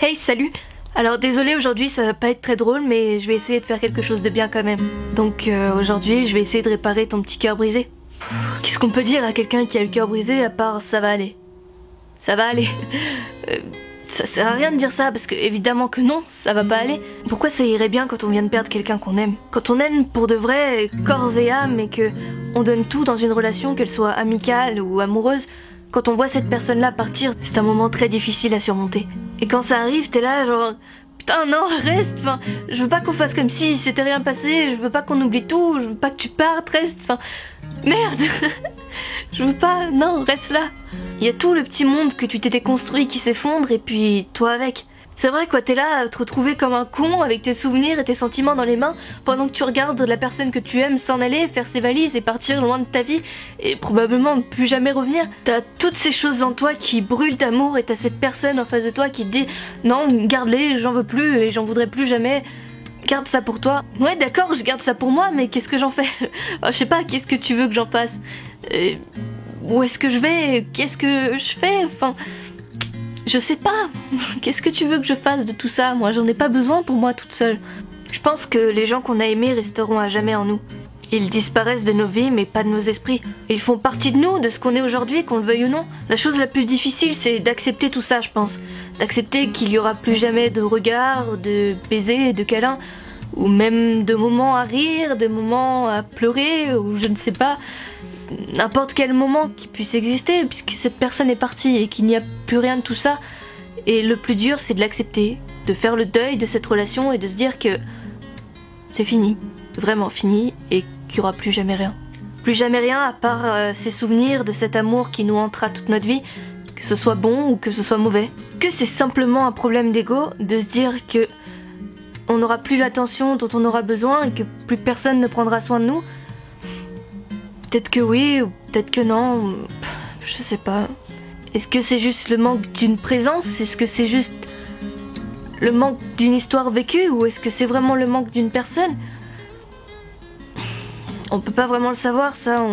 Hey, salut! Alors désolée, aujourd'hui ça va pas être très drôle, mais je vais essayer de faire quelque chose de bien quand même. Donc aujourd'hui je vais essayer de réparer ton petit cœur brisé. Qu'est-ce qu'on peut dire à quelqu'un qui a le cœur brisé à part ça va aller? Ça va aller. Ça sert à rien de dire ça parce que évidemment que non, ça va pas aller. Pourquoi ça irait bien quand on vient de perdre quelqu'un qu'on aime? Quand on aime pour de vrai, corps et âme, et que on donne tout dans une relation, qu'elle soit amicale ou amoureuse, quand on voit cette personne-là partir, c'est un moment très difficile à surmonter. Et quand ça arrive, t'es là genre... Putain non, reste, enfin, je veux pas qu'on fasse comme si c'était rien passé, je veux pas qu'on oublie tout, je veux pas que tu partes, reste, enfin... Merde. Je veux pas, non, reste là. Il y a tout le petit monde que tu t'étais construit qui s'effondre et puis toi avec. C'est vrai quoi, t'es là à te retrouver comme un con avec tes souvenirs et tes sentiments dans les mains pendant que tu regardes la personne que tu aimes s'en aller, faire ses valises et partir loin de ta vie et probablement plus jamais revenir. T'as toutes ces choses en toi qui brûlent d'amour et t'as cette personne en face de toi qui te dit non, garde-les, j'en veux plus et j'en voudrais plus jamais. Garde ça pour toi. Ouais d'accord, je garde ça pour moi, mais qu'est-ce que j'en fais? Je sais pas, qu'est-ce que tu veux que j'en fasse? Où est-ce que je vais? Qu'est-ce que je fais? Enfin... Je sais pas. Qu'est-ce que tu veux que je fasse de tout ça? Moi, j'en ai pas besoin pour moi toute seule. Je pense que les gens qu'on a aimés resteront à jamais en nous. Ils disparaissent de nos vies, mais pas de nos esprits. Ils font partie de nous, de ce qu'on est aujourd'hui, qu'on le veuille ou non. La chose la plus difficile, c'est d'accepter tout ça, je pense. D'accepter qu'il y aura plus jamais de regards, de baisers, de câlins, ou même de moments à rire, de moments à pleurer, ou je ne sais pas... N'importe quel moment qui puisse exister, puisque cette personne est partie et qu'il n'y a plus rien de tout ça. Et le plus dur, c'est de l'accepter, de faire le deuil de cette relation et de se dire que c'est fini, vraiment fini, et qu'il n'y aura plus jamais rien. Plus jamais rien à part ces souvenirs de cet amour qui nous hantera toute notre vie, que ce soit bon ou que ce soit mauvais. Que c'est simplement un problème d'ego de se dire que on n'aura plus l'attention dont on aura besoin et que plus personne ne prendra soin de nous. Peut-être que oui, ou peut-être que non, je sais pas. Est-ce que c'est juste le manque d'une présence? Est-ce que c'est juste le manque d'une histoire vécue? Ou est-ce que c'est vraiment le manque d'une personne? On peut pas vraiment le savoir, ça,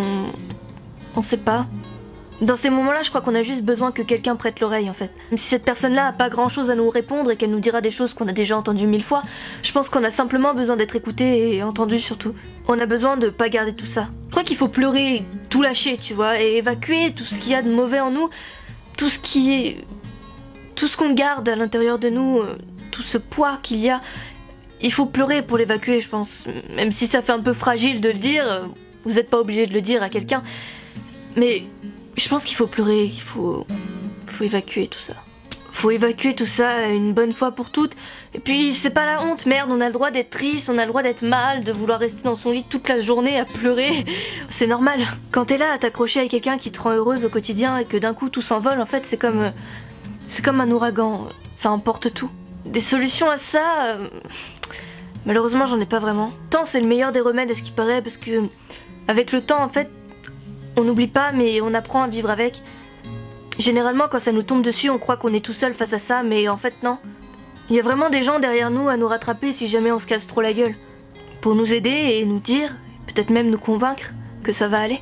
on sait pas. Dans ces moments-là, je crois qu'on a juste besoin que quelqu'un prête l'oreille, en fait. Même si cette personne-là a pas grand-chose à nous répondre et qu'elle nous dira des choses qu'on a déjà entendues 1000 fois, je pense qu'on a simplement besoin d'être écouté et entendu surtout. On a besoin de pas garder tout ça. Je crois qu'il faut pleurer, tout lâcher, tu vois, et évacuer tout ce qu'il y a de mauvais en nous, tout ce qu'on garde à l'intérieur de nous, tout ce poids qu'il y a. Il faut pleurer pour l'évacuer, je pense. Même si ça fait un peu fragile de le dire, vous êtes pas obligé de le dire à quelqu'un, mais... Je pense qu'il faut pleurer, il faut évacuer tout ça. Faut évacuer tout ça une bonne fois pour toutes. Et puis c'est pas la honte, merde, on a le droit d'être triste, on a le droit d'être mal, de vouloir rester dans son lit toute la journée à pleurer. C'est normal. Quand t'es là à t'accrocher à quelqu'un qui te rend heureuse au quotidien et que d'un coup tout s'envole, en fait c'est comme un ouragan, ça emporte tout. Des solutions à ça, malheureusement j'en ai pas vraiment. Tant c'est le meilleur des remèdes à ce qui paraît, parce que avec le temps en fait, on n'oublie pas, mais on apprend à vivre avec. Généralement, quand ça nous tombe dessus, on croit qu'on est tout seul face à ça, mais en fait, non. Il y a vraiment des gens derrière nous à nous rattraper si jamais on se casse trop la gueule. Pour nous aider et nous dire, peut-être même nous convaincre, que ça va aller.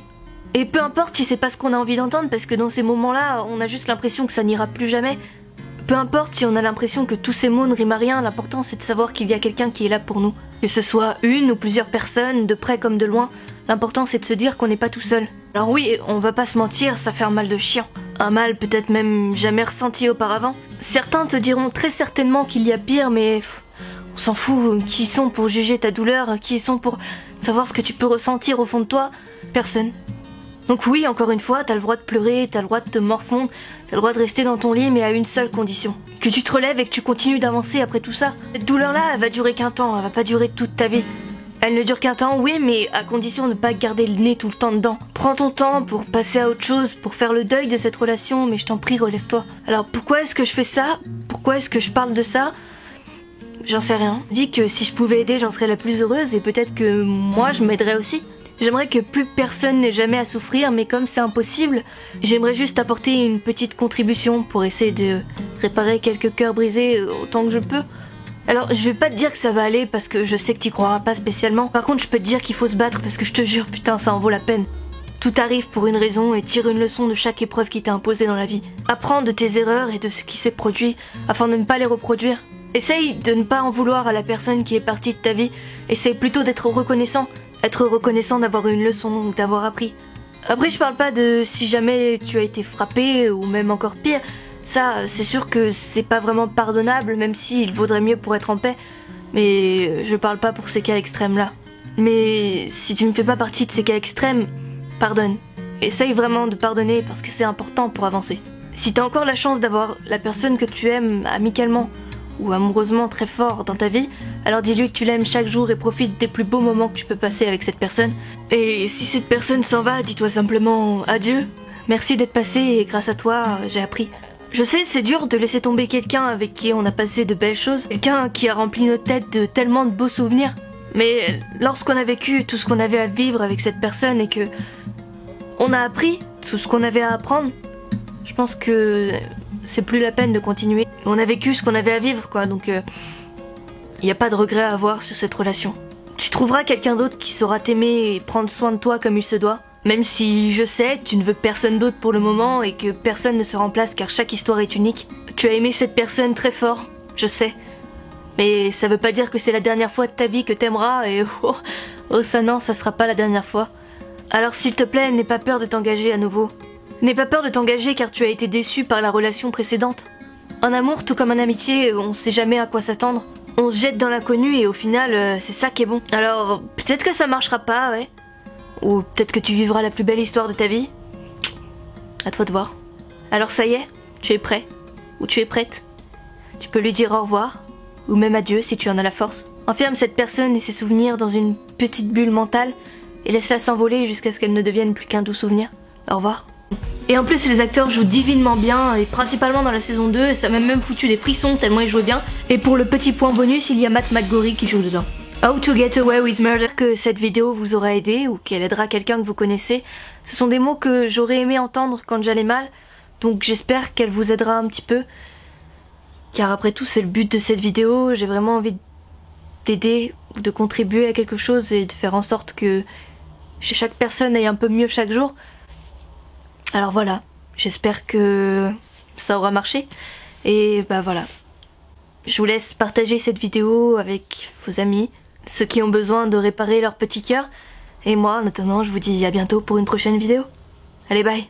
Et peu importe si c'est pas ce qu'on a envie d'entendre, parce que dans ces moments-là, on a juste l'impression que ça n'ira plus jamais. Peu importe si on a l'impression que tous ces mots ne riment à rien, l'important c'est de savoir qu'il y a quelqu'un qui est là pour nous. Que ce soit une ou plusieurs personnes, de près comme de loin, l'important c'est de se dire qu'on n'est pas tout seul. Alors oui, on va pas se mentir, ça fait un mal de chien. Un mal peut-être même jamais ressenti auparavant. Certains te diront très certainement qu'il y a pire, mais on s'en fout. Qui sont pour juger ta douleur? Qui sont pour savoir ce que tu peux ressentir au fond de toi? Personne. Donc oui, encore une fois, t'as le droit de pleurer, t'as le droit de te morfondre, t'as le droit de rester dans ton lit, mais à une seule condition. Que tu te relèves et que tu continues d'avancer après tout ça. Cette douleur-là, elle va durer qu'un temps, elle va pas durer toute ta vie. Elle ne dure qu'un temps, oui, mais à condition de ne pas garder le nez tout le temps dedans. Prends ton temps pour passer à autre chose, pour faire le deuil de cette relation, mais je t'en prie, relève-toi. Alors pourquoi est-ce que je fais ça? Pourquoi est-ce que je parle de ça? J'en sais rien. Dis que si je pouvais aider, j'en serais la plus heureuse et peut-être que moi, je m'aiderais aussi. J'aimerais que plus personne n'ait jamais à souffrir, mais comme c'est impossible, j'aimerais juste apporter une petite contribution pour essayer de réparer quelques cœurs brisés autant que je peux. Alors, je vais pas te dire que ça va aller parce que je sais que t'y croiras pas spécialement. Par contre, je peux te dire qu'il faut se battre parce que je te jure, putain, ça en vaut la peine. Tout arrive pour une raison et tire une leçon de chaque épreuve qui t'est imposée dans la vie. Apprends de tes erreurs et de ce qui s'est produit afin de ne pas les reproduire. Essaye de ne pas en vouloir à la personne qui est partie de ta vie. Essaye plutôt d'être reconnaissant. Être reconnaissant d'avoir eu une leçon ou d'avoir appris. Après, je parle pas de si jamais tu as été frappé ou même encore pire. Ça, c'est sûr que c'est pas vraiment pardonnable, même s'il vaudrait mieux pour être en paix. Mais je parle pas pour ces cas extrêmes là. Mais si tu ne fais pas partie de ces cas extrêmes, pardonne. Essaye vraiment de pardonner parce que c'est important pour avancer. Si t'as encore la chance d'avoir la personne que tu aimes amicalement ou amoureusement très fort dans ta vie, alors dis-lui que tu l'aimes chaque jour et profite des plus beaux moments que tu peux passer avec cette personne. Et si cette personne s'en va, dis-toi simplement adieu. Merci d'être passé et grâce à toi, j'ai appris. Je sais, c'est dur de laisser tomber quelqu'un avec qui on a passé de belles choses, quelqu'un qui a rempli nos têtes de tellement de beaux souvenirs. Mais lorsqu'on a vécu tout ce qu'on avait à vivre avec cette personne et que on a appris tout ce qu'on avait à apprendre, je pense que c'est plus la peine de continuer. On a vécu ce qu'on avait à vivre, quoi, donc il n'y a pas de regret à avoir sur cette relation. Tu trouveras quelqu'un d'autre qui saura t'aimer et prendre soin de toi comme il se doit. Même si je sais, tu ne veux personne d'autre pour le moment et que personne ne se remplace car chaque histoire est unique. Tu as aimé cette personne très fort, je sais. Mais ça veut pas dire que c'est la dernière fois de ta vie que t'aimeras et oh ça non, ça sera pas la dernière fois. Alors s'il te plaît, n'aie pas peur de t'engager à nouveau. N'aie pas peur de t'engager car tu as été déçu par la relation précédente. En amour, tout comme en amitié, on sait jamais à quoi s'attendre. On se jette dans l'inconnu et au final, c'est ça qui est bon. Alors peut-être que ça marchera pas, ouais. Ou peut-être que tu vivras la plus belle histoire de ta vie. À toi de voir. Alors ça y est, tu es prêt. Ou tu es prête. Tu peux lui dire au revoir. Ou même adieu si tu en as la force. Enferme cette personne et ses souvenirs dans une petite bulle mentale et laisse-la s'envoler jusqu'à ce qu'elle ne devienne plus qu'un doux souvenir. Au revoir. Et en plus les acteurs jouent divinement bien, et principalement dans la saison 2, et ça m'a même foutu des frissons tellement ils jouaient bien. Et pour le petit point bonus, il y a Matt McGorry qui joue dedans. How to Get Away with Murder. Que cette vidéo vous aura aidé ou qu'elle aidera quelqu'un que vous connaissez. Ce sont des mots que j'aurais aimé entendre quand j'allais mal, donc j'espère qu'elle vous aidera un petit peu. Car après tout c'est le but de cette vidéo, j'ai vraiment envie d'aider ou de contribuer à quelque chose et de faire en sorte que chaque personne aille un peu mieux chaque jour. Alors voilà, j'espère que ça aura marché et bah voilà. Je vous laisse partager cette vidéo avec vos amis, ceux qui ont besoin de réparer leur petit cœur. Et moi en attendant je vous dis à bientôt pour une prochaine vidéo. Allez bye.